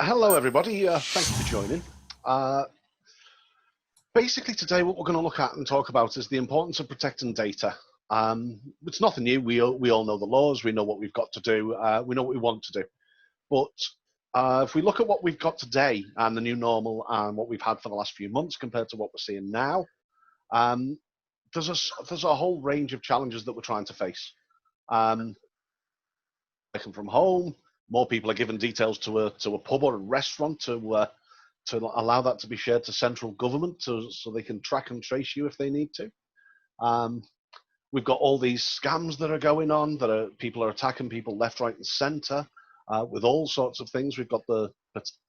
Hello, everybody. Thank you for joining. Basically, today what we're going to look at and talk about is the importance of protecting data. It's nothing new. We all know the laws. We know what we've got to do. We know what we want to do. But if we look at what we've got today and the new normal and what we've had for the last few months compared to what we're seeing now, there's a whole range of challenges that we're trying to face. Working from home, more people are given details to a pub or a restaurant to allow that to be shared to central government so they can track and trace you if they need to. We've got all these scams that are going on, people are attacking people left, right, and centre with all sorts of things. We've got the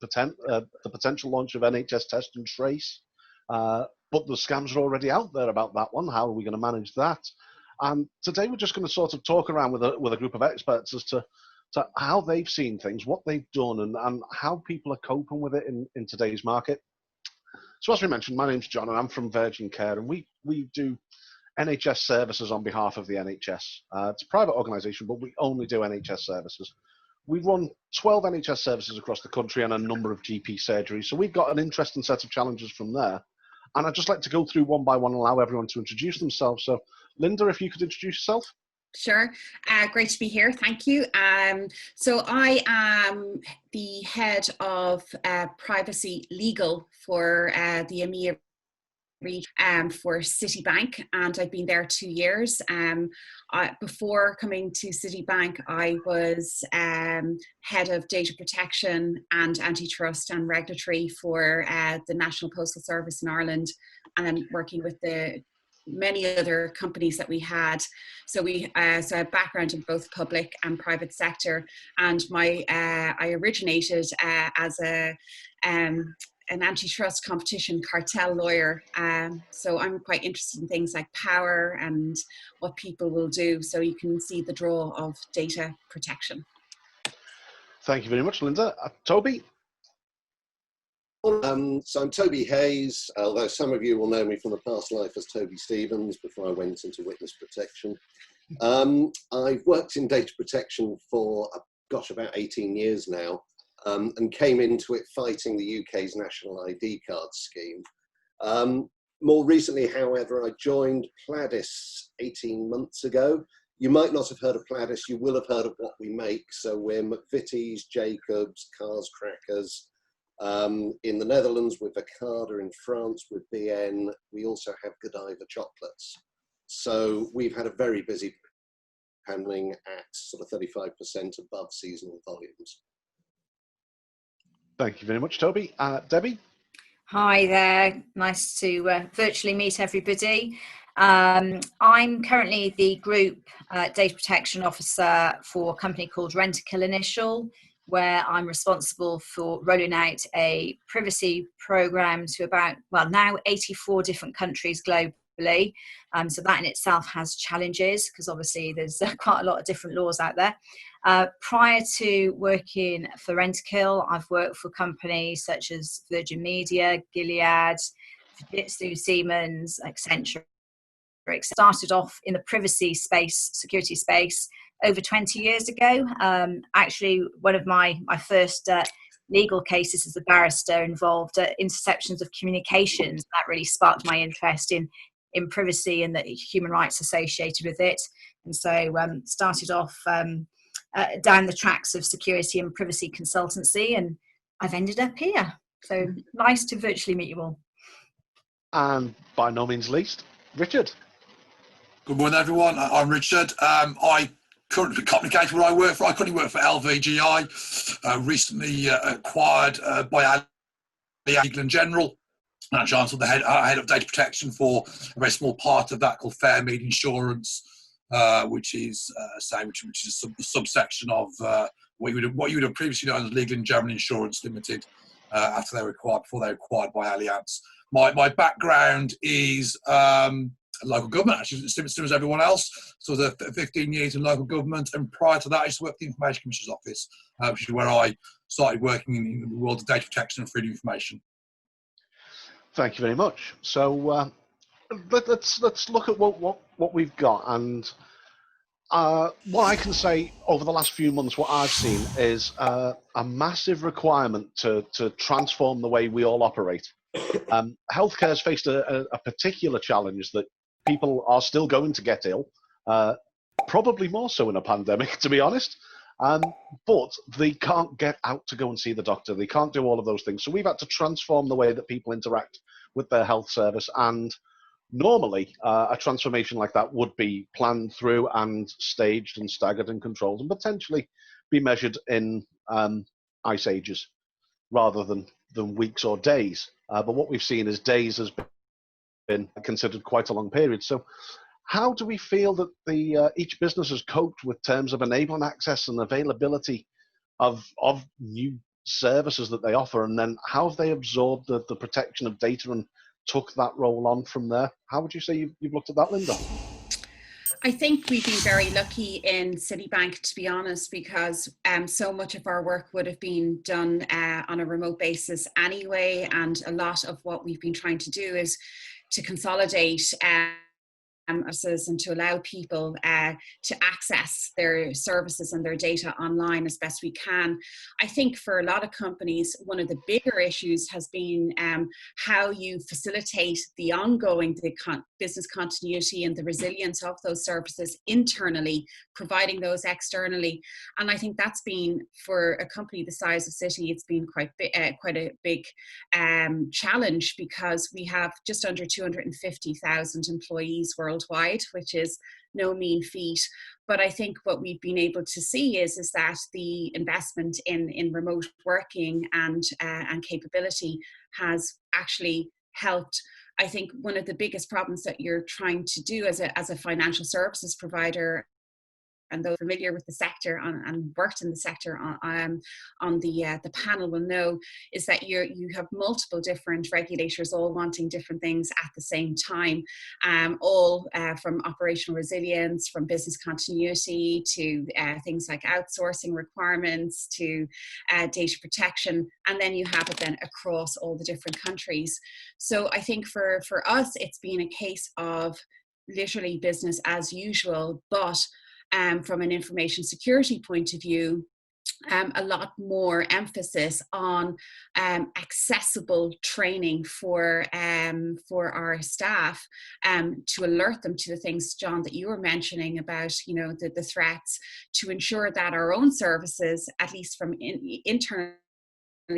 potential launch of NHS Test and Trace, but the scams are already out there about that one. How are we going to manage that? And today we're just going to sort of talk around with a group of experts as to how they've seen things, what they've done, and how people are coping with it in today's market. So as we mentioned, my name's John and I'm from Virgin Care, and we do NHS services on behalf of the NHS. It's a private organisation, but we only do NHS services. We run 12 NHS services across the country and a number of GP surgeries, so we've got an interesting set of challenges from there. And I'd just like to go through one by one and allow everyone to introduce themselves. So Linda, if you could introduce yourself. Sure. Great to be here. Thank you. So I am the head of privacy legal for the EMEA region for Citibank, and I've been there 2 years. Before coming to Citibank, I was head of data protection and antitrust and regulatory for the National Postal Service in Ireland, and then working with the many other companies that we had. So I have background in both public and private sector, and I originated as an antitrust competition cartel lawyer. So I'm quite interested in things like power and what people will do. So you can see the draw of data protection. Thank you very much, Linda. Toby? So I'm Toby Hayes, although some of you will know me from a past life as Toby Stevens before I went into witness protection. I've worked in data protection for, about 18 years now, and came into it fighting the UK's national ID card scheme. More recently, however, I joined Pladis 18 months ago. You might not have heard of Pladis, you will have heard of what we make. So we're McVitie's, Jacobs, Cars Crackers. In the Netherlands with Acada, in France with BN, we also have Godiva chocolates. So we've had a very busy handling at sort of 35% above seasonal volumes. Thank you very much, Toby. Debbie? Hi there, nice to virtually meet everybody. I'm currently the Group Data Protection Officer for a company called Rentokil Initial, where I'm responsible for rolling out a privacy program to now 84 different countries globally. So that in itself has challenges because obviously there's quite a lot of different laws out there. Prior to working for Rentokil, I've worked for companies such as Virgin Media, Gilead, Fujitsu, Siemens, Accenture. Started off in the privacy space, security space, over 20 years ago. Actually, one of my first legal cases as a barrister involved interceptions of communications. That really sparked my interest in privacy and the human rights associated with it. And so started off down the tracks of security and privacy consultancy, and I've ended up here. So nice to virtually meet you all. And by no means least, Richard. Good morning, everyone. I'm Richard. I currently, complicated what I work for. I currently work for LVGI, recently acquired by Ingle General. And I'm also the head of data protection for a very small part of that called Fair Mead Insurance, which is a subsection of what you would have previously known as Legal and General Insurance Limited before they were acquired by Allianz. My background is local government, actually, similar as everyone else. So I was 15 years in local government, and prior to that, I used to work for the Information Commissioner's Office, which is where I started working in the world of data protection and freedom of information. Thank you very much. So let's look at what we've got, and What I can say over the last few months, what I've seen is a massive requirement to transform the way we all operate. Healthcare has faced a particular challenge that people are still going to get ill, probably more so in a pandemic, to be honest. But they can't get out to go and see the doctor. They can't do all of those things. So we've had to transform the way that people interact with their health service. And normally, a transformation like that would be planned through and staged and staggered and controlled and potentially be measured in ice ages rather than weeks or days. But what we've seen is days has been considered quite a long period. So how do we feel that each business has coped with terms of enabling access and availability of new services that they offer? And then how have they absorbed the protection of data and took that role on from there? How would you say you've looked at that, Linda? I think we've been very lucky in Citibank, to be honest, because so much of our work would have been done on a remote basis anyway. And a lot of what we've been trying to do is to consolidate and to allow people to access their services and their data online as best we can. I think for a lot of companies, one of the bigger issues has been how you facilitate the ongoing business continuity and the resilience of those services internally, providing those externally. And I think that's been, for a company the size of Citi, it's been quite a big challenge, because we have just under 250,000 employees worldwide, which is no mean feat. But I think what we've been able to see is that the investment in remote working and capability has actually helped. I think one of the biggest problems that you're trying to do as a financial services provider, and those familiar with the sector and worked in the sector on the panel will know, is that you have multiple different regulators all wanting different things at the same time, all from operational resilience, from business continuity, to things like outsourcing requirements, to data protection, and then you have it then across all the different countries. So I think for us, it's been a case of literally business as usual, but from an information security point of view, a lot more emphasis on accessible training for our staff, to alert them to the things, John, that you were mentioning about, the threats, to ensure that our own services, at least from internally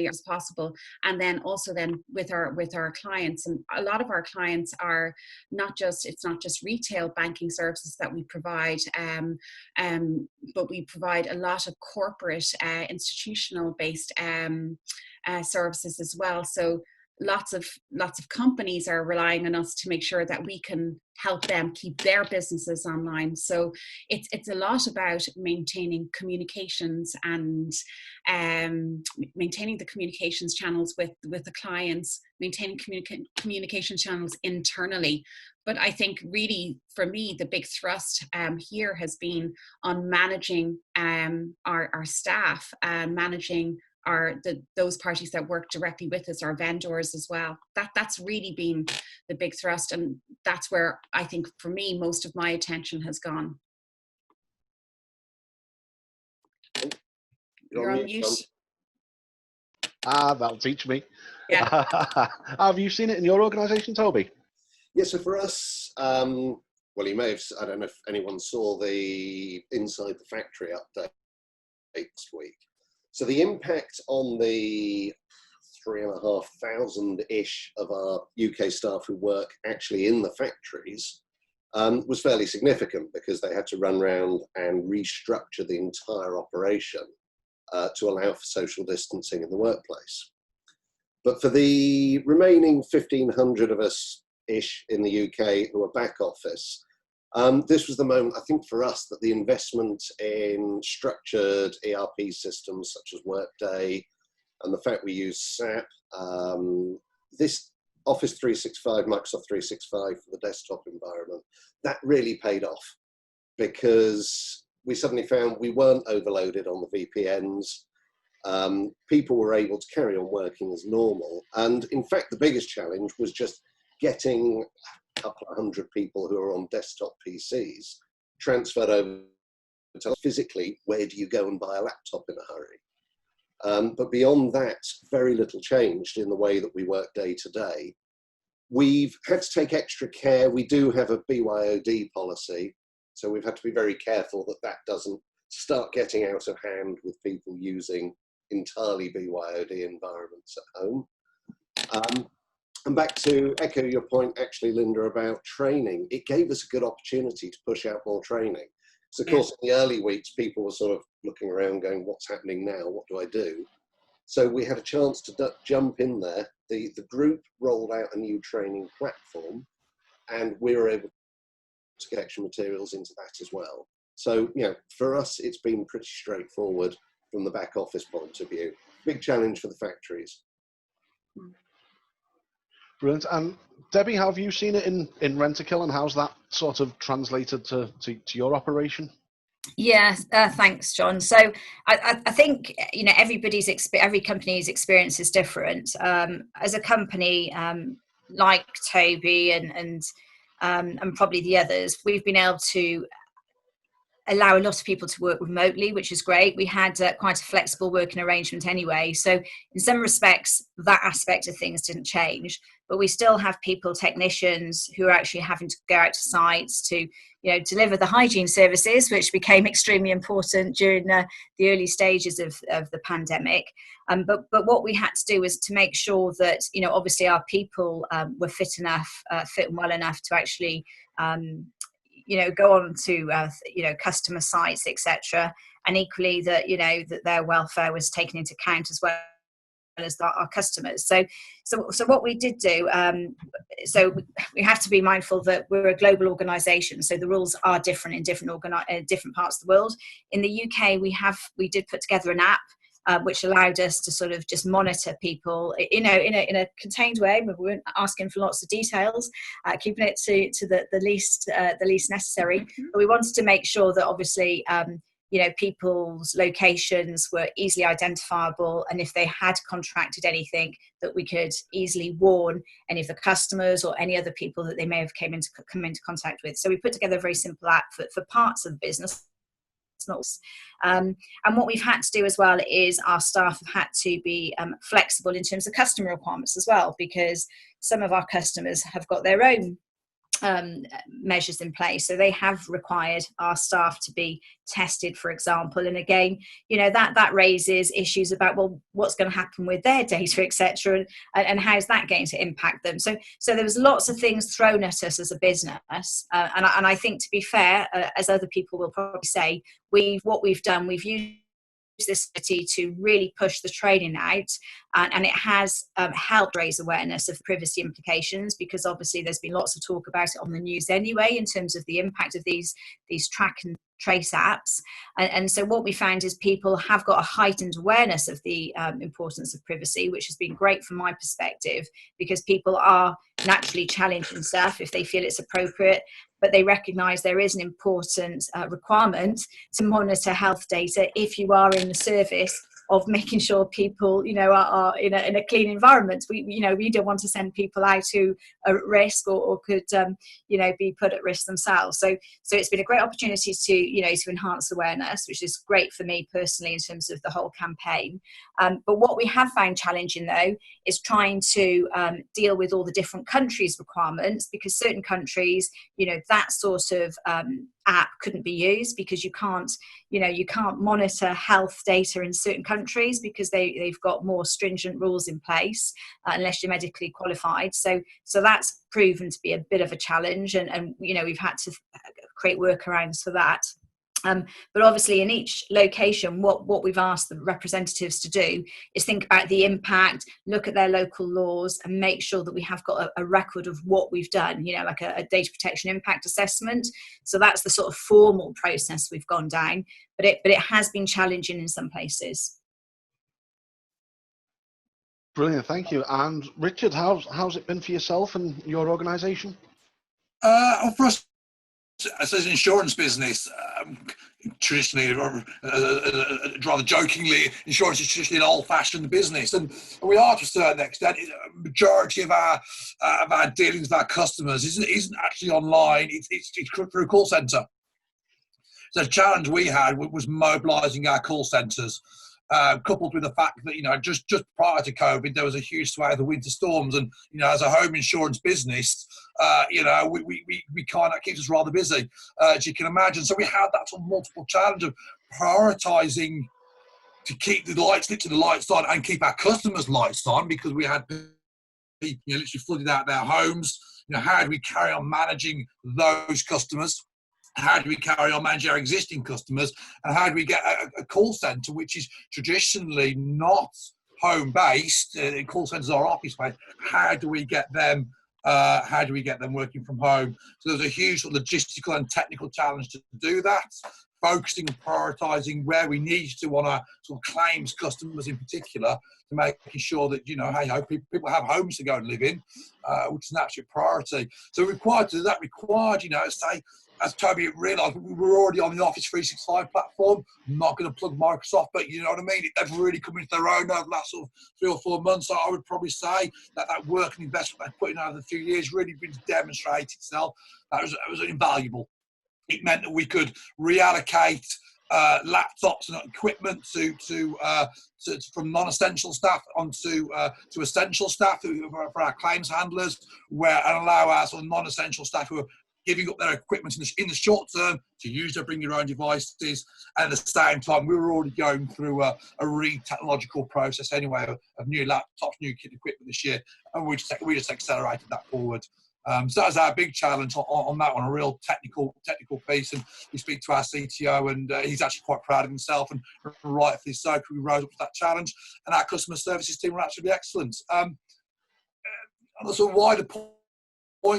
as possible, and then also with our clients. And a lot of our clients are it's not just retail banking services that we provide, but we provide a lot of corporate institutional based services as well. So lots of companies are relying on us to make sure that we can help them keep their businesses online. So it's a lot about maintaining communications and maintaining the communications channels with the clients, maintaining communication channels internally. But I think really, for me, the big thrust here has been on managing our staff and managing those parties that work directly with us, our vendors as well. That's really been the big thrust, and that's where I think, for me, most of my attention has gone. You're on mute. That'll teach me. Yeah. Have you seen it in your organisation, Toby? Yeah, so for us, well, you may have, I don't know if anyone saw the Inside the Factory update last week. So the impact on the 3,500-ish of our UK staff who work actually in the factories was fairly significant, because they had to run around and restructure the entire operation to allow for social distancing in the workplace. But for the remaining 1,500 of us-ish in the UK who are back office, this was the moment, I think, for us, that the investment in structured ERP systems such as Workday, and the fact we use SAP, this Office 365, Microsoft 365 for the desktop environment, that really paid off, because we suddenly found we weren't overloaded on the VPNs. People were able to carry on working as normal. And in fact, the biggest challenge was just getting couple of hundred people who are on desktop PCs transferred over physically, where do you go and buy a laptop in a hurry? But beyond that, very little changed in the way that we work day to day. We've had to take extra care. We do have a BYOD policy, so we've had to be very careful that that doesn't start getting out of hand with people using entirely BYOD environments at home. And back to echo your point, actually, Linda, about training. It gave us a good opportunity to push out more training. So, of course, in the early weeks, people were sort of looking around going, what's happening now? What do I do? So we had a chance to jump in there. The group rolled out a new training platform, and we were able to get extra materials into that as well. So, you know, for us, it's been pretty straightforward from the back office point of view. Big challenge for the factories. Brilliant. And Debbie, how have you seen it in Rentokil, and how's that sort of translated to your operation? Yeah, thanks, John. So I think, you know, every company's experience is different. As a company, like Toby and probably the others, we've been able to allow a lot of people to work remotely, which is great. We had quite a flexible working arrangement anyway. So in some respects, that aspect of things didn't change, but we still have people, technicians, who are actually having to go out to sites to, you know, deliver the hygiene services, which became extremely important during the early stages of the pandemic. But what we had to do was to make sure that, you know, obviously our people were fit and well enough to actually, you know, go on to, you know, customer sites, etc. And equally that, you know, that their welfare was taken into account as well as our customers. So what we did do, so we have to be mindful that we're a global organisation, so the rules are different in different parts of the world. In the UK, we did put together an app which allowed us to sort of just monitor people, you know, in a contained way. We weren't asking for lots of details, keeping it to the least necessary. But we wanted to make sure that obviously, you know, people's locations were easily identifiable, and if they had contracted anything, that we could easily warn any of the customers or any other people that they may have come into contact with. So we put together a very simple app for parts of the business. And what we've had to do as well is our staff have had to be flexible in terms of customer requirements as well, because some of our customers have got their own measures in place. So they have required our staff to be tested, for example. And again, you know, that raises issues about, well, what's going to happen with their data, etc., and how's that going to impact them. So there was lots of things thrown at us as a business, and I think, to be fair, as other people will probably say, we've used this Citi to really push the training out, and it has helped raise awareness of privacy implications, because obviously there's been lots of talk about it on the news anyway in terms of the impact of these track and trace apps, and so what we found is people have got a heightened awareness of the importance of privacy, which has been great from my perspective, because people are naturally challenging stuff if they feel it's appropriate, but they recognise there is an important requirement to monitor health data if you are in the service of making sure people, you know, are in a clean environment. We don't want to send people out who are at risk or could, you know, be put at risk themselves. So it's been a great opportunity to, you know, to enhance awareness, which is great for me personally in terms of the whole campaign. But what we have found challenging, though, is trying to deal with all the different countries' requirements, because certain countries, you know, that sort of app couldn't be used, because you can't monitor health data in certain countries because they've got more stringent rules in place unless you're medically qualified. So that's proven to be a bit of a challenge, and you know, we've had to create workarounds for that. But obviously in each location, what we've asked the representatives to do is think about the impact, look at their local laws, and make sure that we have got a record of what we've done, you know, like a data protection impact assessment. So that's the sort of formal process we've gone down, but it has been challenging in some places. Brilliant, thank you. And Richard, how's it been for yourself and your organisation? Well, for us, as an insurance business, traditionally, rather jokingly, insurance is traditionally an old-fashioned business, and we are, to a certain extent. A majority of our dealings with our customers isn't actually online. It's through a call centre. So the challenge we had was mobilising our call centres, coupled with the fact that, you know, just prior to COVID, there was a huge swathe of the winter storms, and, you know, as a home insurance business, you know, we kind of keeps us rather busy, as you can imagine. So we had that sort of multiple challenge of prioritising to keep the lights lit to the lights on and keep our customers' lights on, because we had people, you know, literally flooded out their homes. You know, how do we carry on managing those customers? How do we carry on managing our existing customers? And how do we get a call centre which is traditionally not home-based? Call centres are office-based. How do we get them? How do we get them working from home? So there's a huge sort of logistical and technical challenge to do that, focusing and prioritising where we need to on our sort of claims customers in particular, to making sure that, you know, hey, people have homes to go and live in, which is an absolute priority. So required to do that required, you know, say, as Toby realised, we were already on the Office 365 platform. I'm not going to plug Microsoft, but you know what I mean? They've really come into their own over the last sort of 3 or 4 months. So I would probably say that work and investment they've put in over the few years really been to demonstrate itself. That was invaluable. It meant that we could reallocate laptops and equipment from non-essential staff onto to essential staff for our claims handlers, and allow our sort of non-essential staff who are giving up their equipment in the short term to use their bring your own devices. And at the same time, we were already going through a re-technological process anyway of new laptops, new kit equipment this year, and we just accelerated that forward. So that was our big challenge on that one, a real technical piece. And we speak to our CTO, and he's actually quite proud of himself, and rightfully so, because we rose up to that challenge. And our customer services team were absolutely excellent. On a sort of wider point,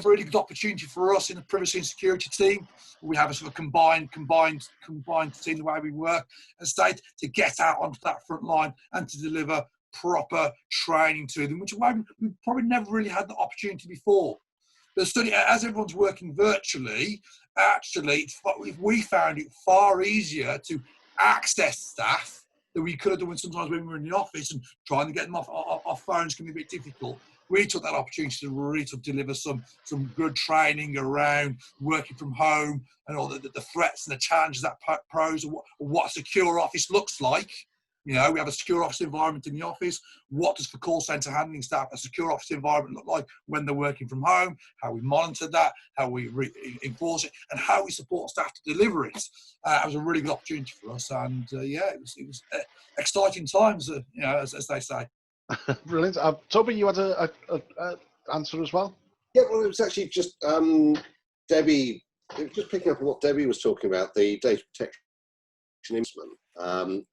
really good opportunity for us in the privacy and security team. We have a sort of combined team, the way we work, and state to get out onto that front line and to deliver proper training to them, which we probably never really had the opportunity before. The study, as everyone's working virtually, actually, we found it far easier to access staff than we could have done sometimes when we were in the office, and trying to get them off phones can be a bit difficult. We took that opportunity to really deliver some good training around working from home and all the threats and the challenges that pose, what a secure office looks like. You know, we have a secure office environment in the office. What does for call centre handling staff a secure office environment look like when they're working from home? How we monitor that, how we enforce it, and how we support staff to deliver it. It was a really good opportunity for us, and yeah, it was exciting times, you know, as they say. Brilliant. Toby, you had a answer as well? Yeah, well, it was actually just Debbie, just picking up on what Debbie was talking about, the data protection investment.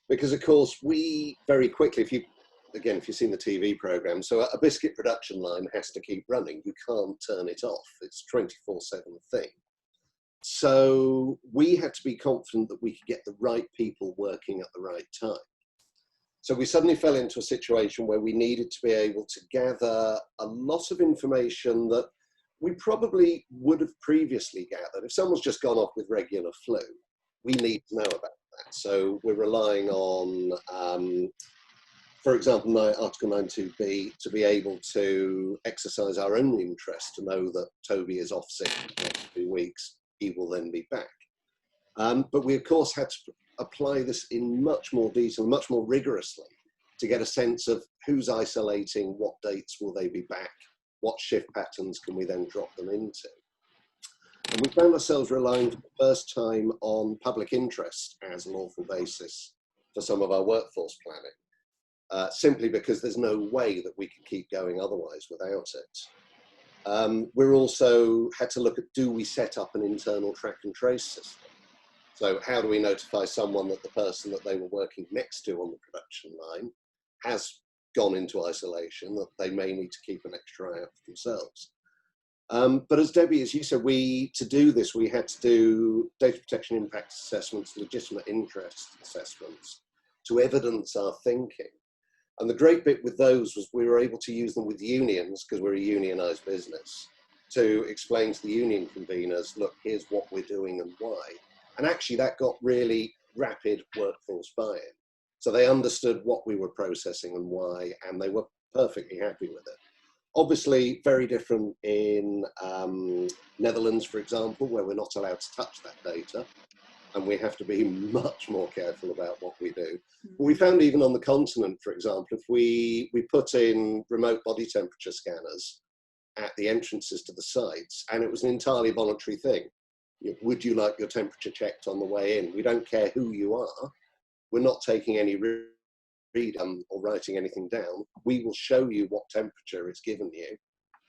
Because, of course, we very quickly, if you've seen the TV programme, so a biscuit production line has to keep running. You can't turn it off. It's a 24/7 thing. So we had to be confident that we could get the right people working at the right time. So we suddenly fell into a situation where we needed to be able to gather a lot of information that we probably would have previously gathered. If someone's just gone off with regular flu, we need to know about that. So we're relying on, for example, Article 92B, to be able to exercise our own interest, to know that Toby is off sick for 2 weeks, he will then be back. But we, of course, had to apply this in much more detail, much more rigorously, to get a sense of who's isolating, what dates will they be back, what shift patterns can we then drop them into. And we found ourselves relying for the first time on public interest as a lawful basis for some of our workforce planning, simply because there's no way that we could keep going otherwise without it. We're also had to look at, do we set up an internal track and trace system? So how do we notify someone that the person that they were working next to on the production line has gone into isolation, that they may need to keep an extra eye out for themselves? But as Debbie, as you said, to do this, we had to do data protection impact assessments, legitimate interest assessments, to evidence our thinking. And the great bit with those was we were able to use them with unions, because we're a unionised business, to explain to the union conveners, look, here's what we're doing and why. And actually that got really rapid workforce buy-in. So they understood what we were processing and why, and they were perfectly happy with it. Obviously, very different in Netherlands, for example, where we're not allowed to touch that data, and we have to be much more careful about what we do. But we found even on the continent, for example, if we put in remote body temperature scanners at the entrances to the sites, and it was an entirely voluntary thing. Would you like your temperature checked on the way in? We don't care who you are. We're not taking any read or writing anything down. We will show you what temperature it's given you.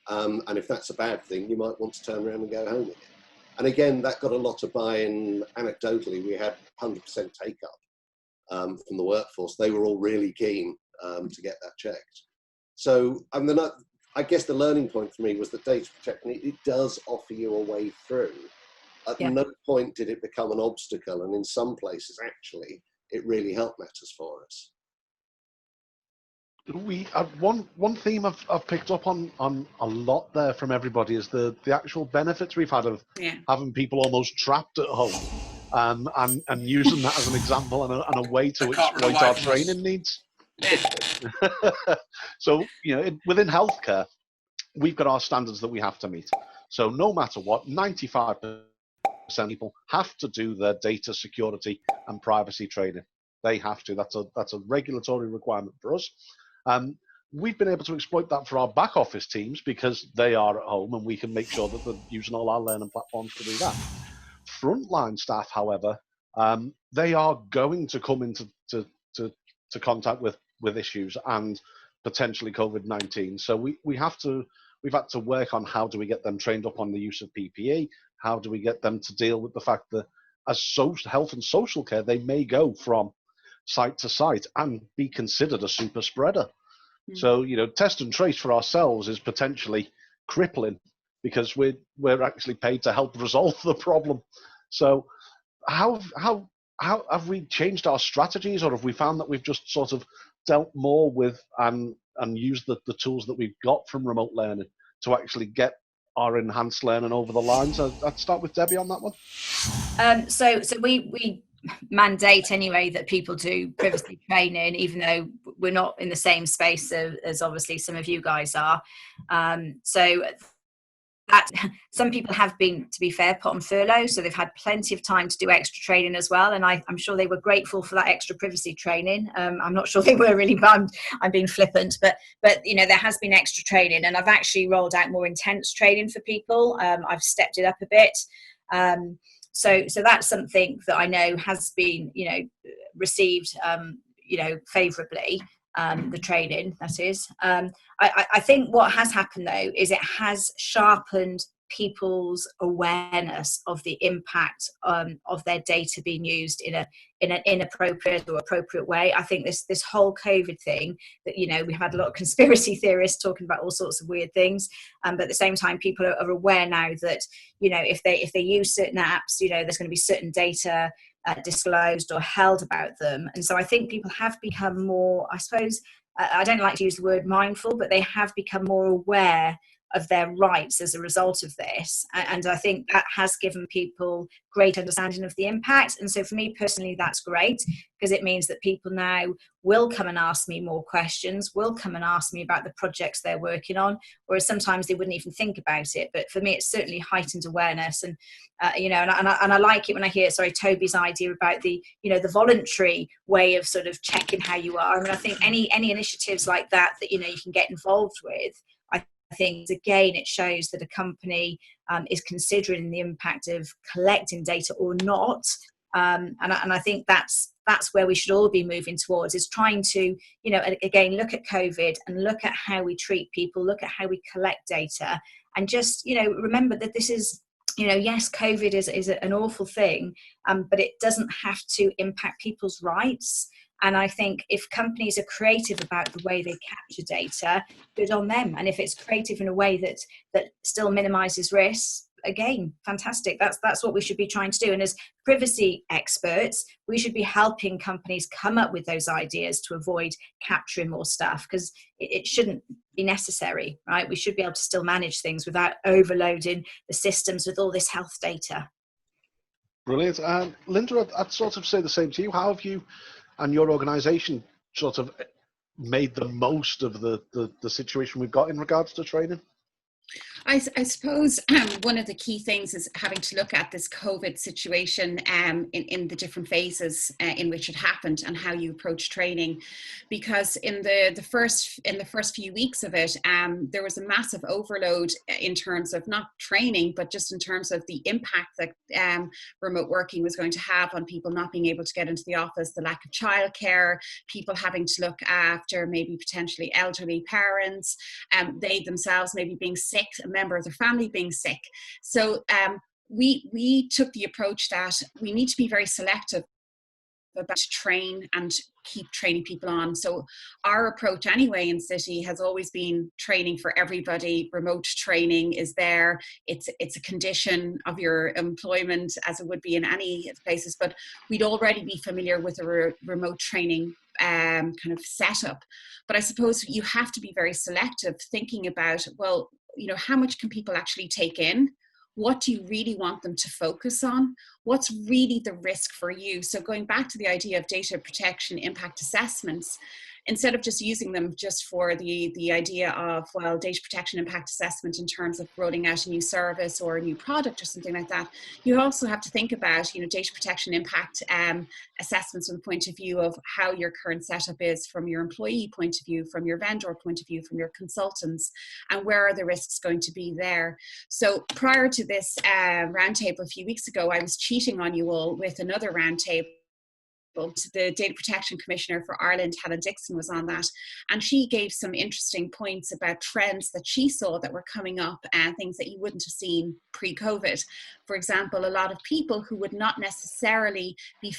And if that's a bad thing, you might want to turn around and go home again. And again, that got a lot of buy-in. Anecdotally, we had 100% take-up from the workforce. They were all really keen to get that checked. So I guess the learning point for me was that data protection, it does offer you a way through. At no point did it become an obstacle, and in some places, actually, it really helped matters for us. We one theme I've picked up on a lot there from everybody is the actual benefits we've had of having people almost trapped at home, and using that as an example and a way to exploit our training needs. So within healthcare, we've got our standards that we have to meet. So no matter what, 95% of people have to do their data security and privacy training. They have to. That's a regulatory requirement for us. We've been able to exploit that for our back office teams because they are at home and we can make sure that they're using all our learning platforms to do that. Frontline staff, however, they are going to come into to contact with issues and potentially COVID-19. So we've had to work on how do we get them trained up on the use of PPE, how do we get them to deal with the fact that as health and social care, they may go from site to site and be considered a super spreader. So test and trace for ourselves is potentially crippling because we're actually paid to help resolve the problem. So how have we changed our strategies, or have we found that we've just sort of dealt more with and used the tools that we've got from remote learning to actually get our enhanced learning over the line? So I'd start with Debbie on that one. So we mandate anyway that people do privacy training, even though we're not in the same space as obviously some of you guys are. So that some people have been, to be fair, put on furlough, so they've had plenty of time to do extra training as well, and I'm sure they were grateful for that extra privacy training. I'm not sure they were really bummed. I'm being flippant, but there has been extra training, and I've actually rolled out more intense training for people. I've stepped it up a bit. So that's something that I know has been, received, favourably, the training, that is. I think what has happened, though, is it has sharpened people's awareness of the impact of their data being used in an inappropriate or appropriate way. I think this whole COVID thing that, we had a lot of conspiracy theorists talking about all sorts of weird things, but at the same time people are aware now that if they use certain apps, there's going to be certain data disclosed or held about them. And so I think people have become more, I suppose, I don't like to use the word mindful, but they have become more aware of their rights as a result of this. And I think that has given people great understanding of the impact. And so for me personally, that's great, because it means that people now will come and ask me more questions, will come and ask me about the projects they're working on, whereas sometimes they wouldn't even think about it. But for me, it's certainly heightened awareness. And, and I like it when I hear, Toby's idea about the voluntary way of sort of checking how you are. I mean, I think any initiatives like that you can get involved with, I think, again, it shows that a company is considering the impact of collecting data or not. And I think that's where we should all be moving towards, is trying to, again, look at COVID and look at how we treat people, look at how we collect data, and just, remember that this is, yes, COVID is an awful thing, but it doesn't have to impact people's rights. And I think if companies are creative about the way they capture data, good on them. And if it's creative in a way that still minimises risks, again, fantastic. That's what we should be trying to do. And as privacy experts, we should be helping companies come up with those ideas to avoid capturing more stuff, because it shouldn't be necessary, right? We should be able to still manage things without overloading the systems with all this health data. Brilliant. Linda, I'd sort of say the same to you. How have you and your organisation sort of made the most of the situation we've got in regards to training? I suppose one of the key things is having to look at this COVID situation in the different phases in which it happened and how you approach training, because in the first few weeks of it, there was a massive overload in terms of not training, but just in terms of the impact that remote working was going to have on people not being able to get into the office, the lack of childcare, people having to look after maybe potentially elderly parents, they themselves maybe being sick, a member of their family being sick. So we took the approach that we need to be very selective about to train and keep training people on. So our approach anyway in Citi has always been training for everybody. Remote training is there. It's a condition of your employment as it would be in any places, but we'd already be familiar with a remote training kind of setup. But I suppose you have to be very selective, thinking about, well, you know, how much can people actually take in? What do you really want them to focus on? What's really the risk for you? So going back to the idea of data protection impact assessments, instead of just using them just for the idea of, well, data protection impact assessment in terms of rolling out a new service or a new product or something like that, you also have to think about, you know, data protection impact assessments from the point of view of how your current setup is, from your employee point of view, from your vendor point of view, from your consultants, and where are the risks going to be there. So prior to this roundtable a few weeks ago, I was cheating on you all with another roundtable. The Data Protection Commissioner for Ireland, Helen Dixon, was on that, and she gave some interesting points about trends that she saw that were coming up and things that you wouldn't have seen pre-COVID. For example, a lot of people who would not necessarily be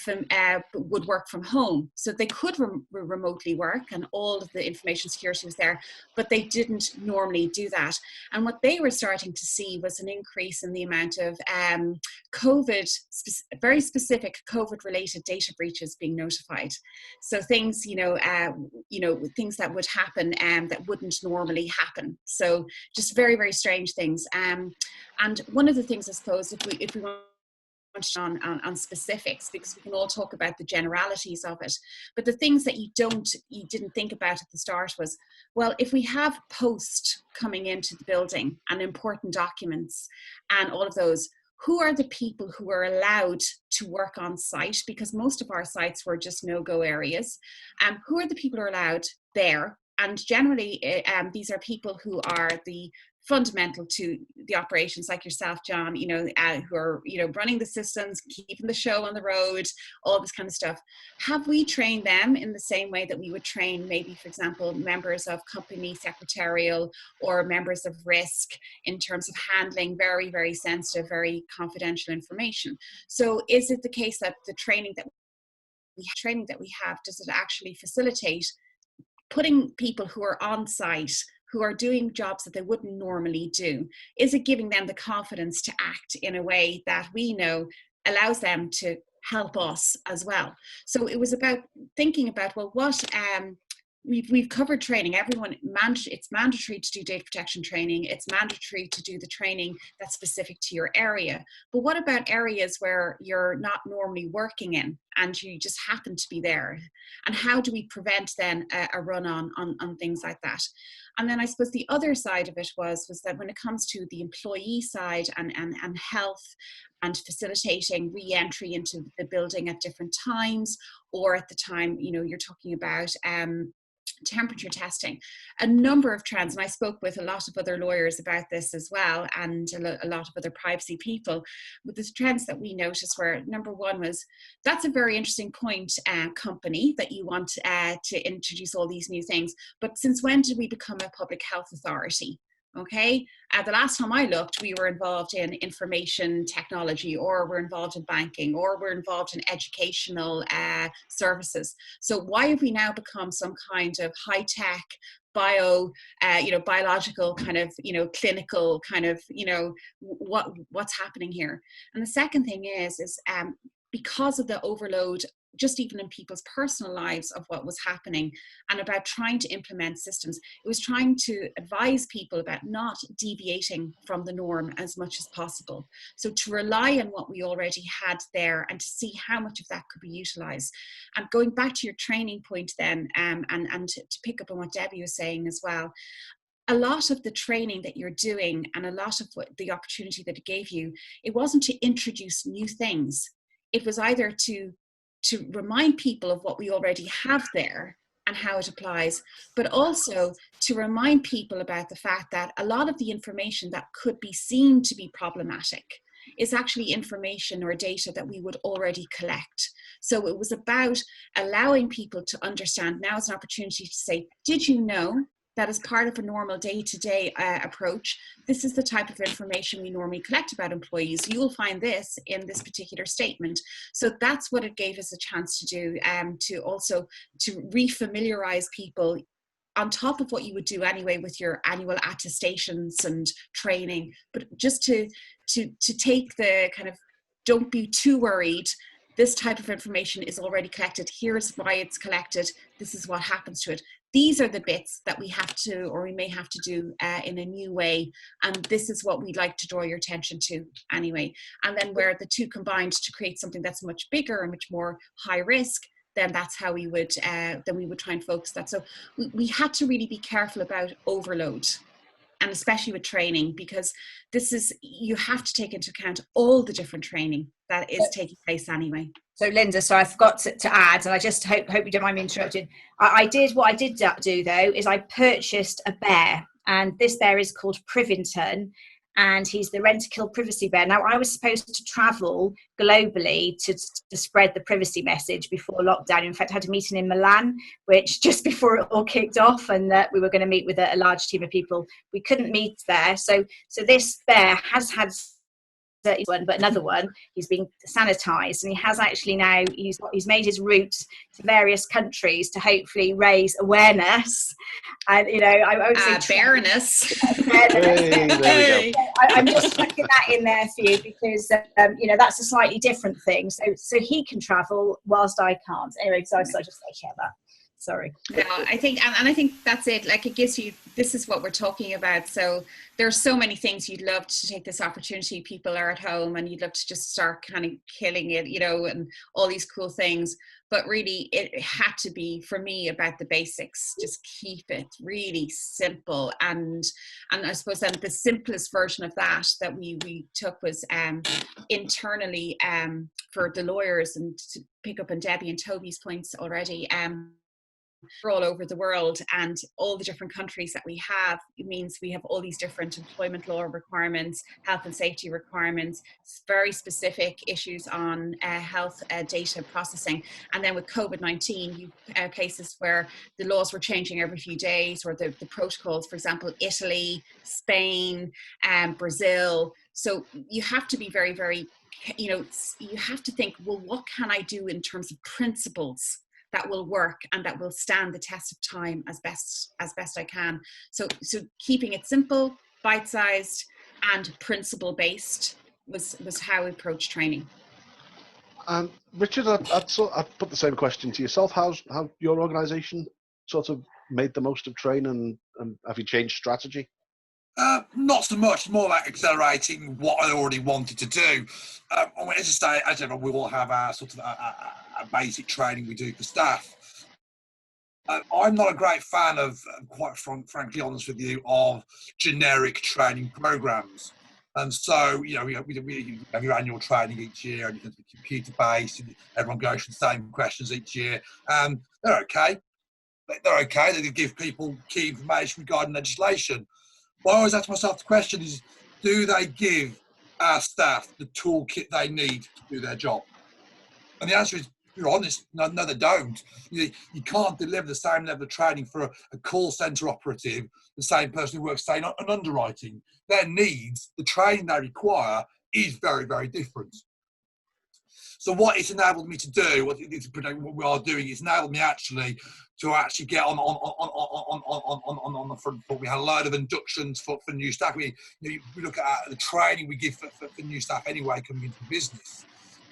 would work from home, so they could remotely work and all of the information security was there, but they didn't normally do that. And what they were starting to see was an increase in the amount of very specific COVID-related data breaches being notified. So things, things that would happen that wouldn't normally happen. So just very, very strange things. And one of the things, I suppose, if we want on specifics, because we can all talk about the generalities of it, but the things that you didn't think about at the start was, well, if we have post coming into the building and important documents and all of those, who are the people who are allowed to work on site? Because most of our sites were just no-go areas. Who are the people who are allowed there? And generally, these are people who are the fundamental to the operations, like yourself, John, who are, running the systems, keeping the show on the road, all this kind of stuff. Have we trained them in the same way that we would train maybe, for example, members of company secretarial or members of risk in terms of handling very, very sensitive, very confidential information? So is it the case that the training that we have, does it actually facilitate putting people who are on site, who are doing jobs that they wouldn't normally do? Is it giving them the confidence to act in a way that we know allows them to help us as well? So it was about thinking about, well, what we've covered training. It's mandatory to do data protection training. It's mandatory to do the training that's specific to your area. But what about areas where you're not normally working in and you just happen to be there? And how do we prevent then a run on things like that? And then I suppose the other side of it was that when it comes to the employee side and health and facilitating re-entry into the building at different times, or at the time, you're talking about temperature testing, a number of trends, and I spoke with a lot of other lawyers about this as well, and a lot of other privacy people, with the trends that we noticed were, number one was, that's a very interesting point, company, that you want to introduce all these new things, but since when did we become a public health authority? Okay, the last time I looked, we were involved in information technology, or we're involved in banking, or we're involved in educational services. So why have we now become some kind of high-tech biological kind of, clinical kind of, what's happening here? And the second thing is because of the overload just even in people's personal lives of what was happening, and about trying to implement systems. It was trying to advise people about not deviating from the norm as much as possible. So to rely on what we already had there and to see how much of that could be utilized. And going back to your training point then, and to pick up on what Debbie was saying as well, a lot of the training that you're doing and a lot of the opportunity that it gave you, it wasn't to introduce new things. It was either to remind people of what we already have there and how it applies, but also to remind people about the fact that a lot of the information that could be seen to be problematic is actually information or data that we would already collect. So it was about allowing people to understand. Now is an opportunity to say, did you know that as part of a normal day-to-day approach, this is the type of information we normally collect about employees. You will find this in this particular statement. So that's what it gave us a chance to do, to also to refamiliarize people on top of what you would do anyway with your annual attestations and training, but just to take the kind of, don't be too worried. This type of information is already collected. Here's why it's collected. This is what happens to it. These are the bits that we have to, or we may have to do in a new way. And this is what we'd like to draw your attention to anyway. And then where the two combined to create something that's much bigger and much more high risk, then that's how we would, then we would try and focus that. So we had to really be careful about overload, and especially with training, because this is, you have to take into account all the different training that is taking place anyway. So Linda, so I forgot to add, and I just hope you don't mind me interrupting. What I did do though, is I purchased a bear, and this bear is called Privington, and he's the Rentokil privacy bear. Now, I was supposed to travel globally to spread the privacy message before lockdown. In fact, I had a meeting in Milan, which just before it all kicked off, and we were going to meet with a large team of people. We couldn't meet there. So this bear has had one, but another one, he's being sanitized, and he has actually now, he's made his route to various countries to hopefully raise awareness. And I would say fairness. Hey, I'm just sticking that in there for you, because that's a slightly different thing, so he can travel whilst I can't anyway. So I just share that. Sorry. No, I think, and I think that's it. Like, it gives you, this is what we're talking about. So there's so many things you'd love to take this opportunity. People are at home and you'd love to just start kind of killing it, and all these cool things. But really, it had to be, for me, about the basics. Just keep it really simple. And I suppose then the simplest version of that we took was internally for the lawyers, and to pick up on Debbie and Toby's points already. We're all over the world, and all the different countries that we have, it means we have all these different employment law requirements, health and safety requirements, very specific issues on health data processing. And then with COVID-19, you cases where the laws were changing every few days, or the protocols, for example, Italy, Spain, Brazil. So you have to be very, very, you have to think, well, what can I do in terms of principles that will work and that will stand the test of time as best I can. So keeping it simple, bite-sized, and principle-based was how we approach training. Richard, I'd put the same question to yourself. How your organisation sort of made the most of training, and have you changed strategy? Not so much, more like accelerating what I already wanted to do. As I say, as ever, we all have our sort of a basic training we do for staff. I'm not a great fan of, quite frankly honest with you, of generic training programs. And so, we have your annual training each year, and it's computer-based, and everyone goes through the same questions each year. They're okay. They give people key information regarding legislation. What I always ask myself the question is, do they give our staff the toolkit they need to do their job? And the answer is, if you're honest, no, they don't. You can't deliver the same level of training for a call centre operative, the same person who works, say, on underwriting. Their needs, the training they require, is very, very different. So what it's enabled me to do, what we are doing, is enabled me actually get on the front foot. We had a load of inductions for new staff. We look at the training we give for new staff anyway coming into the business.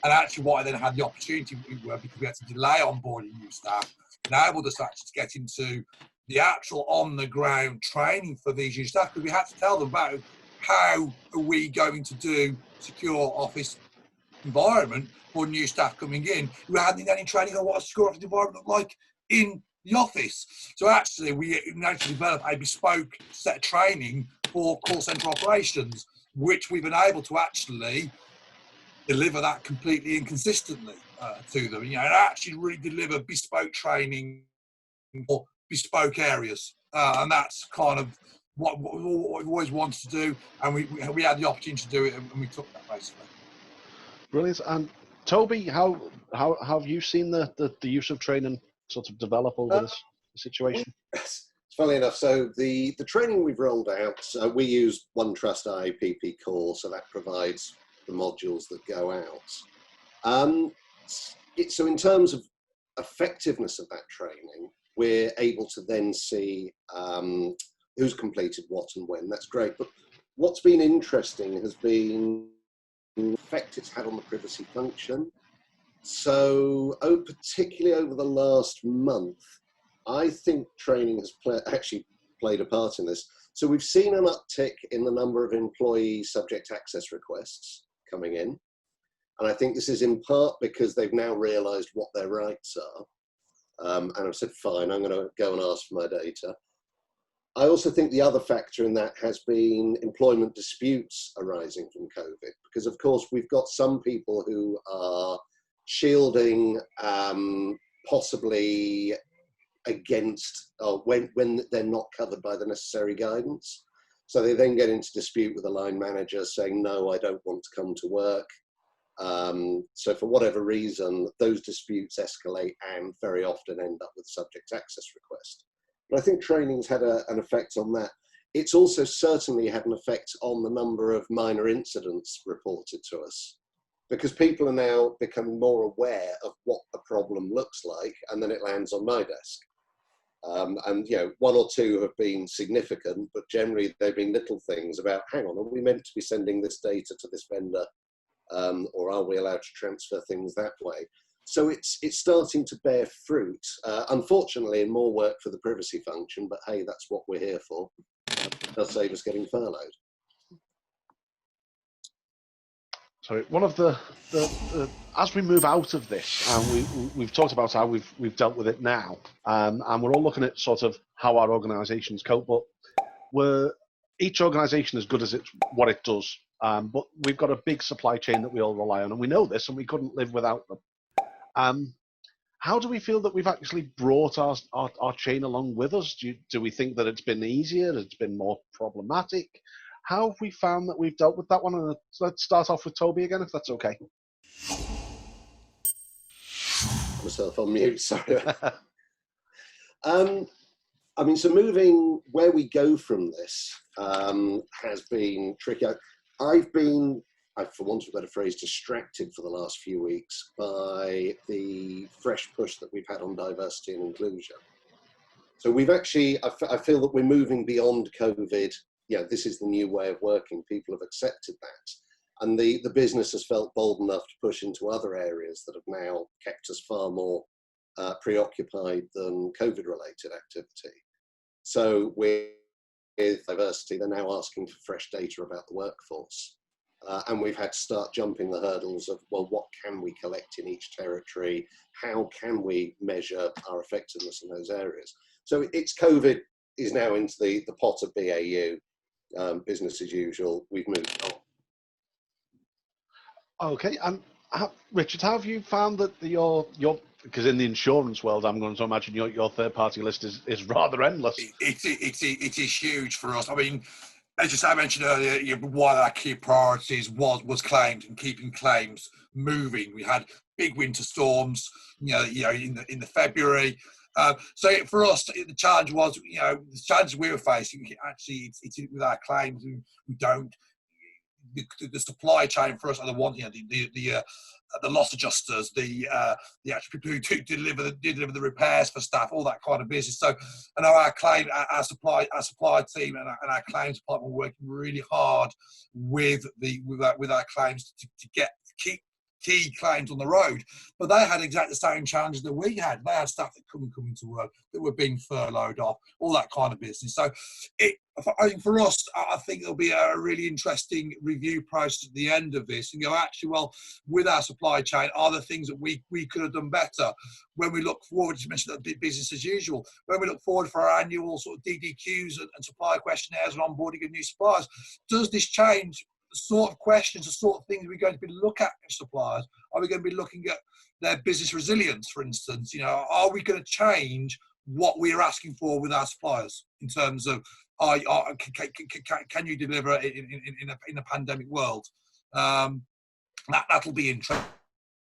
And actually what I then had the opportunity, because we had to delay onboarding new staff, enabled us actually to get into the actual on-the-ground training for these new staff, because we had to tell them about how are we going to do secure office environment for new staff coming in who hadn't had any training on what a secure office environment looked like in the office. So actually we managed to develop a bespoke set of training for call centre operations, which we've been able to actually deliver that completely and consistently to them, and actually really deliver bespoke training for bespoke areas, and that's kind of what we've always wanted to do, and we had the opportunity to do it, and we took that basically. Brilliant. And Toby, how have you seen the use of training sort of develop over this situation? It's funny enough, so the training we've rolled out, we use OneTrust IAPP core, so that provides the modules that go out. So in terms of effectiveness of that training, we're able to then see who's completed what and when. That's great. But what's been interesting has been the effect it's had on the privacy function. So particularly over the last month, I think training has actually played a part in this. So we've seen an uptick in the number of employee subject access requests coming in. And I think this is in part because they've now realised what their rights are. And I've said, fine, I'm going to go and ask for my data. I also think the other factor in that has been employment disputes arising from COVID, because of course we've got some people who are shielding possibly against when they're not covered by the necessary guidance. So they then get into dispute with the line manager saying, no, I don't want to come to work. So for whatever reason, those disputes escalate and very often end up with subject access request. But I think training's had an effect on that. It's also certainly had an effect on the number of minor incidents reported to us, because people are now becoming more aware of what the problem looks like, and then it lands on my desk. And one or two have been significant, but generally they've been little things about, hang on, are we meant to be sending this data to this vendor, or are we allowed to transfer things that way? So it's starting to bear fruit. Unfortunately, in more work for the privacy function, but hey, that's what we're here for. It does save us getting furloughed. Sorry, one of the as we move out of this, and we've talked about how we've dealt with it now, and we're all looking at sort of how our organisations cope, but each organisation is good as what it does, but we've got a big supply chain that we all rely on, and we know this, and we couldn't live without them. How do we feel that we've actually brought our chain along with us? Do we think that it's been easier? It's been more problematic? How have we found that we've dealt with that one? And let's start off with Toby again, if that's okay. Myself on mute, sorry. I mean, so moving where we go from this has been tricky. I've been, for want of a better phrase, distracted for the last few weeks by the fresh push that we've had on diversity and inclusion. So we've actually, I feel that we're moving beyond COVID. This is the new way of working. People have accepted that. And the business has felt bold enough to push into other areas that have now kept us far more preoccupied than COVID-related activity. So with diversity, they're now asking for fresh data about the workforce. And we've had to start jumping the hurdles of, well, what can we collect in each territory? How can we measure our effectiveness in those areas? So it's COVID is now into the pot of BAU, business as usual. We've moved on. Okay, and Richard, how have you found that your because in the insurance world, I'm going to imagine your third-party list is rather endless. It is huge for us. I mean, as I mentioned earlier, one of our key priorities was claims and keeping claims moving. We had big winter storms, in the February. So for us, the challenge was, the challenge we were facing. Actually, it's with our claims. We don't. The supply chain for us are the one, the loss adjusters, the actual people who deliver the repairs for staff, all that kind of business. So I know our supply team and our claims department were working really hard with our claims to keep key claims on the road. But they had exactly the same challenges that we had. They had staff that couldn't come into work, that were being furloughed off, all that kind of business. So I think for us, I think it'll be a really interesting review process at the end of this and go, actually, well, with our supply chain, are there things that we could have done better? When we look forward, you mentioned that business as usual, when we look forward for our annual sort of DDQs and supplier questionnaires and onboarding of new suppliers, does this change the sort of questions, the sort of things we're going to be looking at with suppliers? Are we going to be looking at their business resilience, for instance? You know, are we going to change what we're asking for with our suppliers in terms of can you deliver in a pandemic world? That'll be interesting.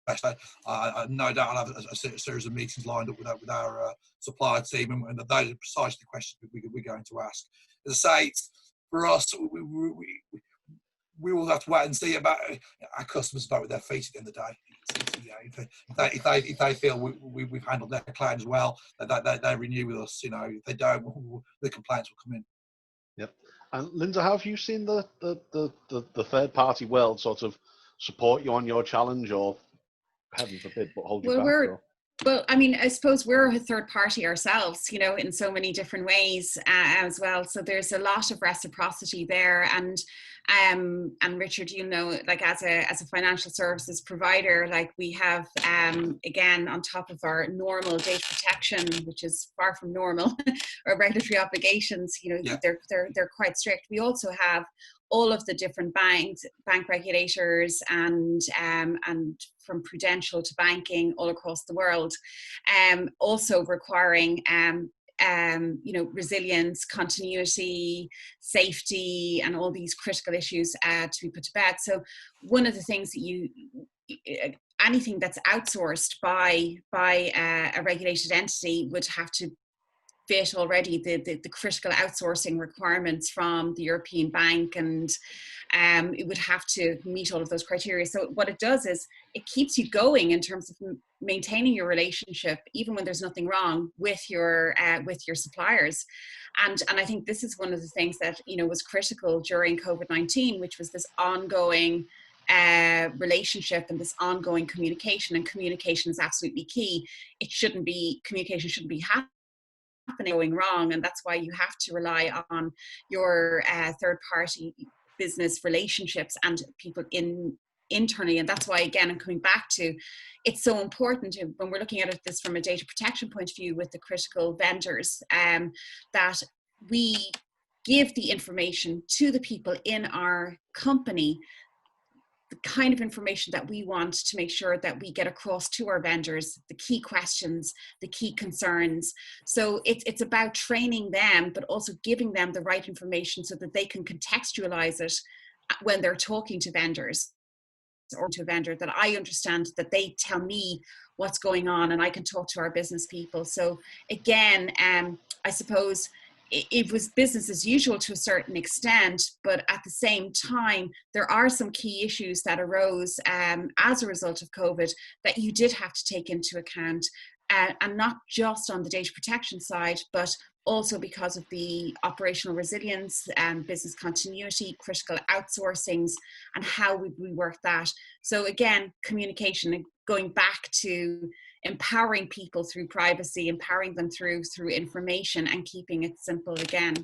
No doubt I'll have a series of meetings lined up with our supplier team, and those are precisely the questions we're going to ask. As I say, it's, for us, we will have to wait and see about our customers vote with their feet at the end of the day. If they feel we've handled their claims well, they renew with us. You know, if they don't, the complaints will come in. Yep. And Linda, how have you seen the third party world sort of support you on your challenge, or heaven forbid, but hold you back? Well, I mean, I suppose we're a third party ourselves, you know, in so many different ways as well. So there's a lot of reciprocity there. And Richard, you know, like as a financial services provider, like we have, again, on top of our normal data protection, which is far from normal, or regulatory obligations, you know, they're quite strict. We also have all of the different bank regulators and from prudential to banking all across the world, also requiring you know, resilience, continuity, safety, and all these critical issues to be put to bed. So one of the things that anything that's outsourced by a regulated entity would have to fit already the critical outsourcing requirements from the European Bank, and it would have to meet all of those criteria. So what it does is it keeps you going in terms of maintaining your relationship, even when there's nothing wrong with your suppliers. And I think this is one of the things that, you know, was critical during COVID-19, which was this ongoing relationship and this ongoing communication. And communication is absolutely key. Communication shouldn't be happening going wrong, and that's why you have to rely on your third party business relationships and people internally. And that's why, again, I'm coming back to, it's so important when we're looking at this from a data protection point of view with the critical vendors, that we give the information to the people in our company, the kind of information that we want to make sure that we get across to our vendors, the key questions, the key concerns. So it's about training them, but also giving them the right information so that they can contextualize it when they're talking to vendors, or to a vendor, that I understand that they tell me what's going on and I can talk to our business people. So again, I suppose it was business as usual to a certain extent, but at the same time, there are some key issues that arose as a result of COVID that you did have to take into account, and not just on the data protection side, but also because of the operational resilience and business continuity, critical outsourcings, and how would we work that. So again, communication, and going back to empowering people through privacy, empowering them through information, and keeping it simple again.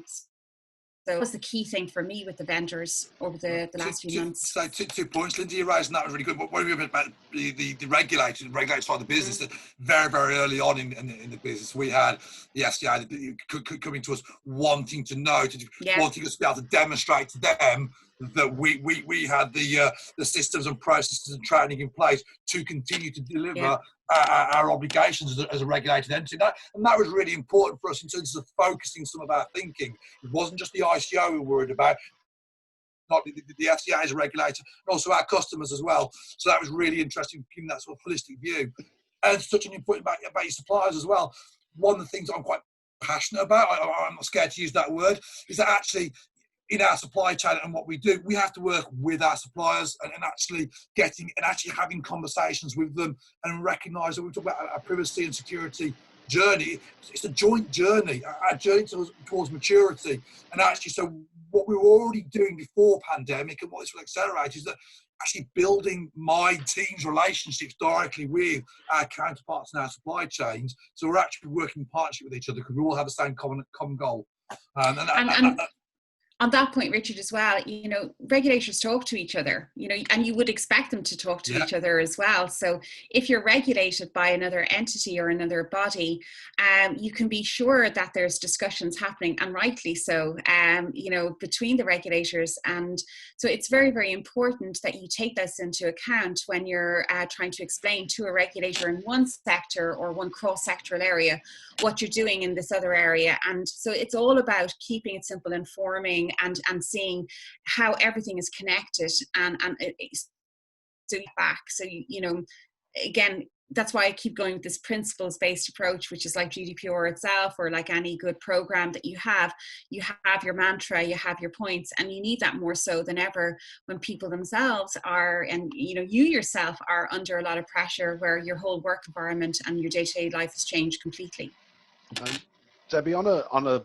So that was the key thing for me with the vendors over the last few months. So 2 points, Lindsay, you're raising that was really good. But what are you about the regulated side of the business? That very, very early on in the business, we had the SDA coming to us wanting to know, wanting us to be able to demonstrate to them that we had the systems and processes and training in place to continue to deliver our obligations as a regulated entity. And that was really important for us in terms of focusing some of our thinking. It wasn't just the ICO we were worried about, not the FCA as a regulator, and also our customers as well. So that was really interesting, giving that sort of holistic view. And such an important about your suppliers as well. One of the things I'm quite passionate about, I'm not scared to use that word, is that actually in our supply chain and what we do, we have to work with our suppliers and actually having conversations with them and recognise that we talk about our privacy and security journey. It's a joint journey, our journey towards maturity. And actually, so what we were already doing before pandemic, and what this will accelerate, is that actually building my team's relationships directly with our counterparts and our supply chains. So we're actually working in partnership with each other because we all have the same common goal. And on that point, Richard, as well, you know, regulators talk to each other, you know, and you would expect them to talk to each other as well. So if you're regulated by another entity or another body, you can be sure that there's discussions happening, and rightly so, you know, between the regulators. And so it's very, very important that you take this into account when you're trying to explain to a regulator in one sector or one cross-sectoral area what you're doing in this other area. And so it's all about keeping it simple, informing, and seeing how everything is connected and so back. So, you know, again, that's why I keep going with this principles-based approach, which is like GDPR itself, or like any good program that you have your mantra, you have your points, and you need that more so than ever when people themselves are, and you know, you yourself are under a lot of pressure where your whole work environment and your day-to-day life has changed completely. Debbie, from a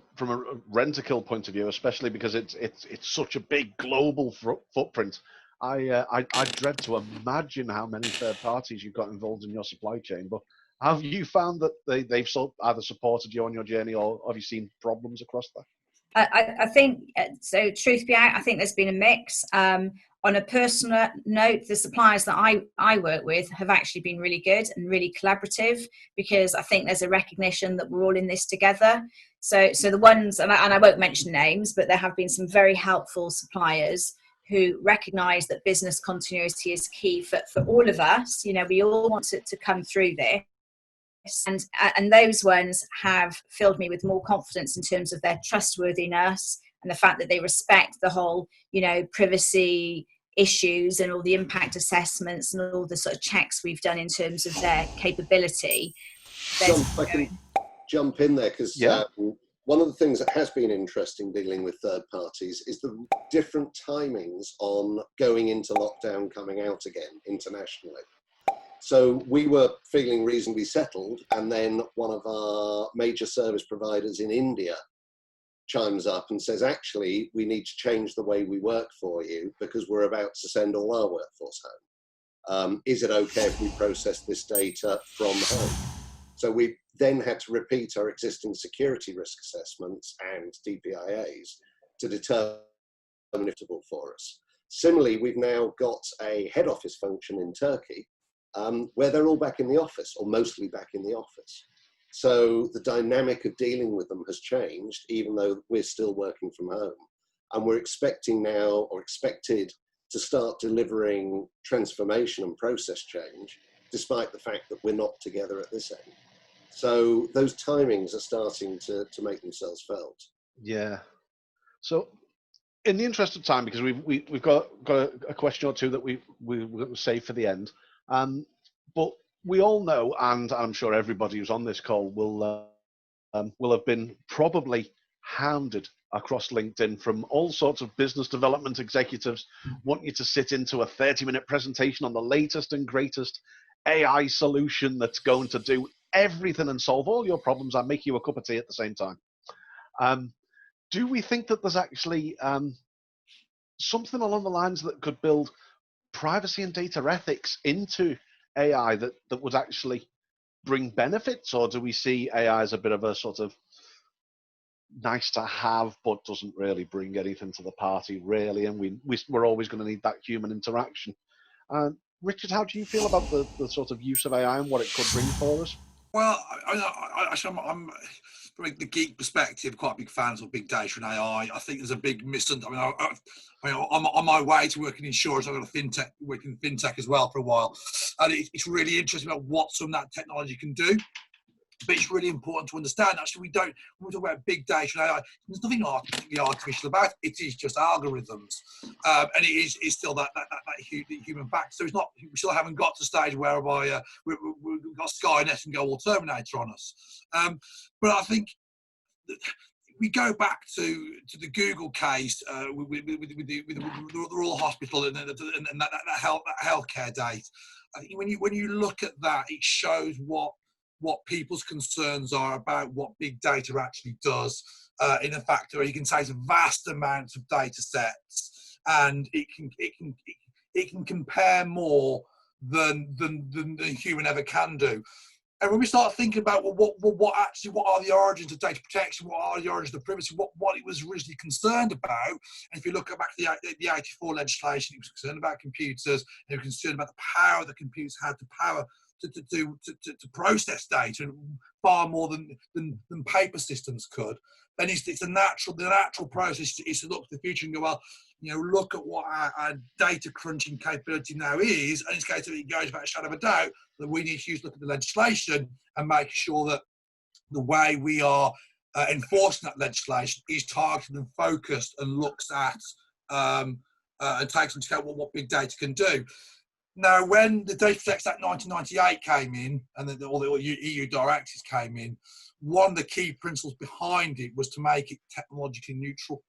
Rentokil point of view, especially because it's such a big global footprint, I dread to imagine how many third parties you've got involved in your supply chain. But have you found that they've either supported you on your journey, or have you seen problems across that? I think, so truth be out, I think there's been a mix. On a personal note, the suppliers that I work with have actually been really good and really collaborative, because I think there's a recognition that we're all in this together. So the ones, and I won't mention names, but there have been some very helpful suppliers who recognise that business continuity is key for all of us. You know, we all want to come through this. And those ones have filled me with more confidence in terms of their trustworthiness and the fact that they respect the whole, you know, privacy issues and all the impact assessments and all the sort of checks we've done in terms of their capability. I can jump in there, because one of the things that has been interesting dealing with third parties is the different timings on going into lockdown, coming out again internationally. So we were feeling reasonably settled, and then one of our major service providers in India chimes up and says, actually, we need to change the way we work for you because we're about to send all our workforce home. Is it okay if we process this data from home? So we then had to repeat our existing security risk assessments and DPIAs to determine if it's suitable for us. Similarly, we've now got a head office function in Turkey where they're all back in the office, or mostly back in the office. So the dynamic of dealing with them has changed, even though we're still working from home. And we're expecting now, or expected, to start delivering transformation and process change, despite the fact that we're not together at this end. So those timings are starting to make themselves felt. Yeah. So in the interest of time, because we've got a question or two that we're going to save for the end, but we all know, and I'm sure everybody who's on this call will have been probably hounded across LinkedIn from all sorts of business development executives wanting you to sit into a 30-minute presentation on the latest and greatest AI solution that's going to do everything and solve all your problems and make you a cup of tea at the same time. Do we think that there's actually something along the lines that could build privacy and data ethics into AI that would actually bring benefits, or do we see AI as a bit of a sort of nice to have but doesn't really bring anything to the party really, and we're always going to need that human interaction? Richard, how do you feel about the sort of use of AI and what it could bring for us? Well, I'm from the geek perspective, quite a big fan of big data and AI. I think there's a big misunderstanding. I'm on my way to working in insurance. I've got working in fintech as well for a while, and it's really interesting about what some of that technology can do. But it's really important to understand, actually, when we talk about big data and AI, there's nothing artificial about it. It is just algorithms. And it is still that human factor. So it's not, we still haven't got to the stage whereby we've got Skynet and go all Terminator on us. But I think we go back to the Google case with the Royal Hospital and that healthcare data. When you look at that, it shows what what people's concerns are about what big data actually does. In a factor, you can take vast amounts of data sets, and it can compare more than the human ever can do. And when we start thinking about what are the origins of data protection, what are the origins of privacy, what it was originally concerned about, and if you look back to the 84 legislation, it was concerned about computers, and it was concerned about the power that computers had to process data, far more than paper systems could. Then it's the natural process is to look to the future and go, well, look at what our data crunching capability now is, and it goes without a shadow of a doubt that we need to look at the legislation and make sure that the way we are enforcing that legislation is targeted and focused and looks at and takes into account what big data can do. Now, when the Data Protection Act 1998 came in, and all the EU directives came in, one of the key principles behind it was to make it technologically neutral.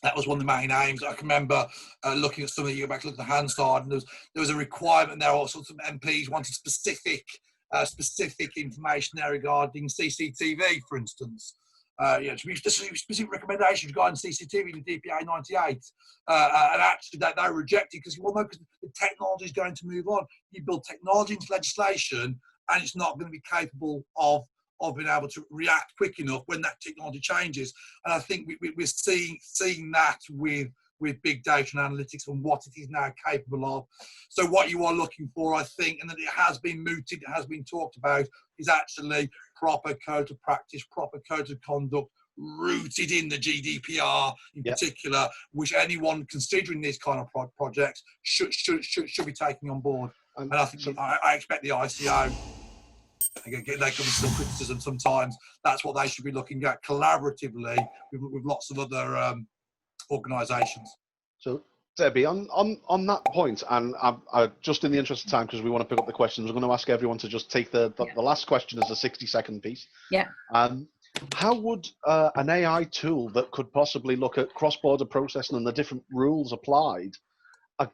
That was one of the main aims. I can remember looking at some of you back, look at the Hansard, and there was a requirement there. All sorts of MPs wanted specific information there regarding CCTV, for instance. Specific recommendations regarding CCTV in the DPA 98, and actually they were rejected because the technology is going to move on. You build technology into legislation, and it's not going to be capable of being able to react quick enough when that technology changes. And I think we're seeing that with big data and analytics and what it is now capable of. So what you are looking for, I think, and that it has been mooted, it has been talked about, is actually proper code of practice, proper code of conduct, rooted in the GDPR in particular, which anyone considering these kind of projects should be taking on board. And I think I expect the ICO, again, they come with some criticism sometimes, that's what they should be looking at collaboratively with lots of other organisations. So, Debbie, on that point, and I just in the interest of time, because we want to pick up the questions, we're going to ask everyone to just take the last question as a 60-second piece. Yeah. How would an AI tool that could possibly look at cross-border processing and the different rules applied,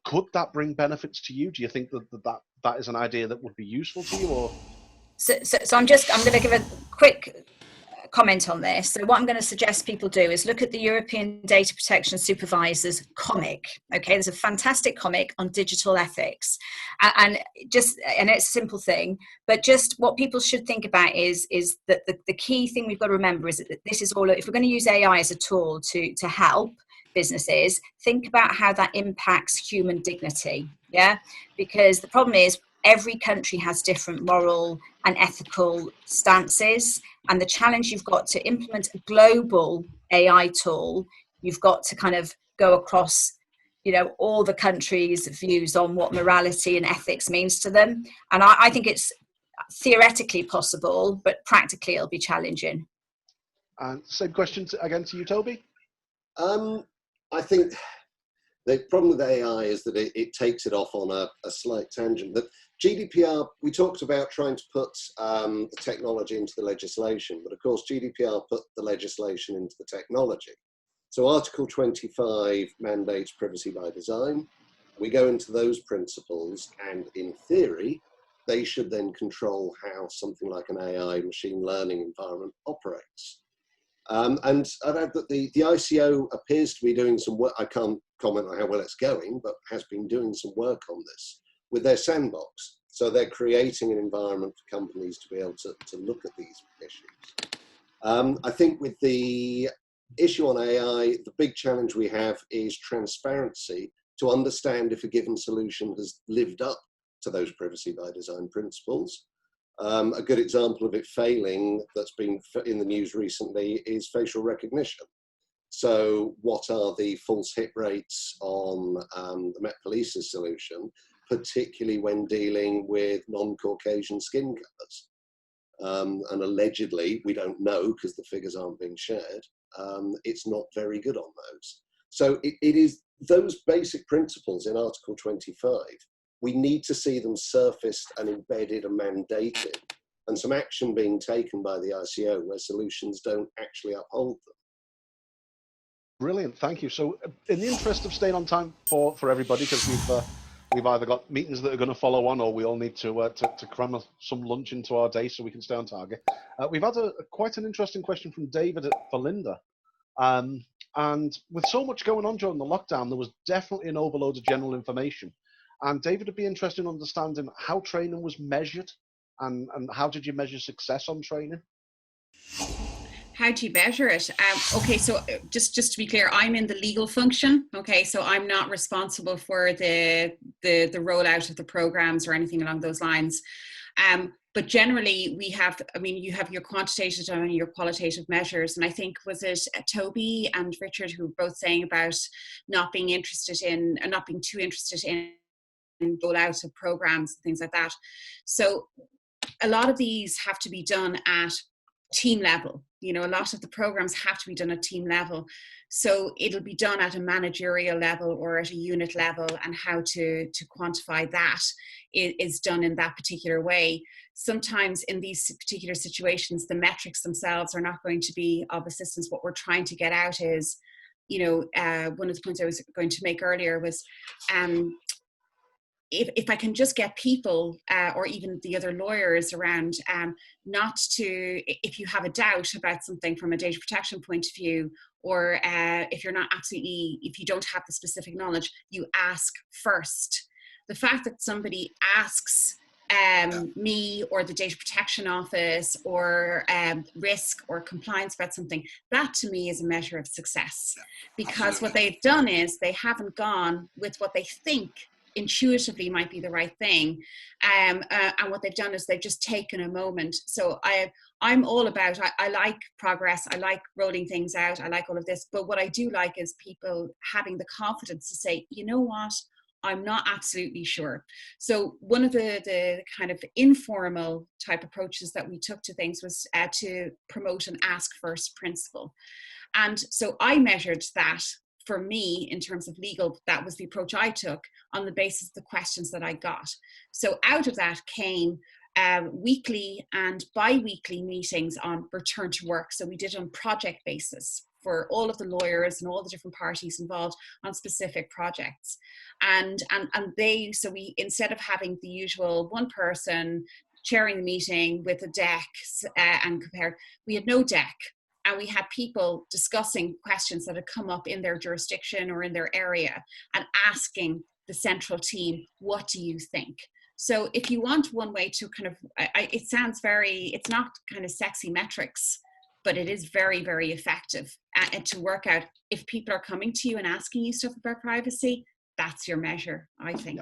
could that bring benefits to you? Do you think that is an idea that would be useful to you, or? So I'm going to give a quick comment on this. So what I'm going to suggest people do is look at the European Data Protection Supervisor's comic. Okay, there's a fantastic comic on digital ethics, and it's a simple thing, but just what people should think about is that the key thing we've got to remember is that this is all, if we're going to use AI as a tool to help businesses, think about how that impacts human dignity. Yeah, because the problem is every country has different moral and ethical stances, and the challenge you've got to implement a global AI tool, you've got to kind of go across, all the countries' views on what morality and ethics means to them. And I think it's theoretically possible, but practically it'll be challenging. And same question again to you, Toby. I think the problem with AI is that it takes it off on a slight tangent. That GDPR, we talked about trying to put the technology into the legislation, but of course GDPR put the legislation into the technology. So Article 25 mandates privacy by design. We go into those principles, and in theory, they should then control how something like an AI machine learning environment operates. And I'd add that the ICO appears to be doing some work. I can't comment on how well it's going, but has been doing some work on this with their sandbox. So they're creating an environment for companies to be able to look at these issues. I think with the issue on AI, the big challenge we have is transparency to understand if a given solution has lived up to those privacy by design principles. A good example of it failing that's been in the news recently is facial recognition. So what are the false hit rates on the Met Police's solution, particularly when dealing with non-Caucasian skin colours? And allegedly, we don't know because the figures aren't being shared, it's not very good on those. So it is those basic principles in Article 25. We need to see them surfaced and embedded and mandated, and some action being taken by the ICO where solutions don't actually uphold them. Brilliant, thank you. So in the interest of staying on time for everybody, because we've either got meetings that are going to follow on, or we all need to cram some lunch into our day so we can stay on target. We've had quite an interesting question from David for Linda. And with so much going on during the lockdown, there was definitely an overload of general information. And David would be interested in understanding how training was measured, and how did you measure success on training? How do you measure it? Okay, so just to be clear, I'm in the legal function. Okay, so I'm not responsible for the rollout of the programs or anything along those lines. But generally, we have, I mean, you have your quantitative and your qualitative measures. And I think, was it Toby and Richard who were both saying about not being interested in, not being too interested in rollout of programs and things like that. So a lot of these have to be done at team level. You know, a lot of the programs have to be done at team level. So it'll be done at a managerial level or at a unit level, and how to quantify that is done in that particular way. Sometimes in these particular situations, the metrics themselves are not going to be of assistance. What we're trying to get out is, you know, one of the points I was going to make earlier was, if I can just get people or even the other lawyers around not to, if you have a doubt about something from a data protection point of view, or if you're not absolutely, if you don't have the specific knowledge, you ask first. The fact that somebody asks me or the data protection office or risk or compliance about something, that to me is a measure of success. Because what they've done is they haven't gone with what they think intuitively might be the right thing, and what they've done is they've just taken a moment. So I'm all about, I like progress, I like rolling things out, I like all of this, but what I do like is people having the confidence to say, you know what, I'm not absolutely sure. So one of the kind of informal type approaches that we took to things was to promote an ask first principle. And so I measured that. For me, in terms of legal, that was the approach I took on the basis of the questions that I got. So out of that came weekly and bi-weekly meetings on return to work. So we did on project basis for all of the lawyers and all the different parties involved on specific projects. And they, so we, instead of having the usual one person chairing the meeting with a deck and compared, we had no deck. And we had people discussing questions that had come up in their jurisdiction or in their area and asking the central team, what do you think? So if you want one way to kind of, it sounds very, it's not kind of sexy metrics, but it is very, very effective and to work out if people are coming to you and asking you stuff about privacy, that's your measure, I think.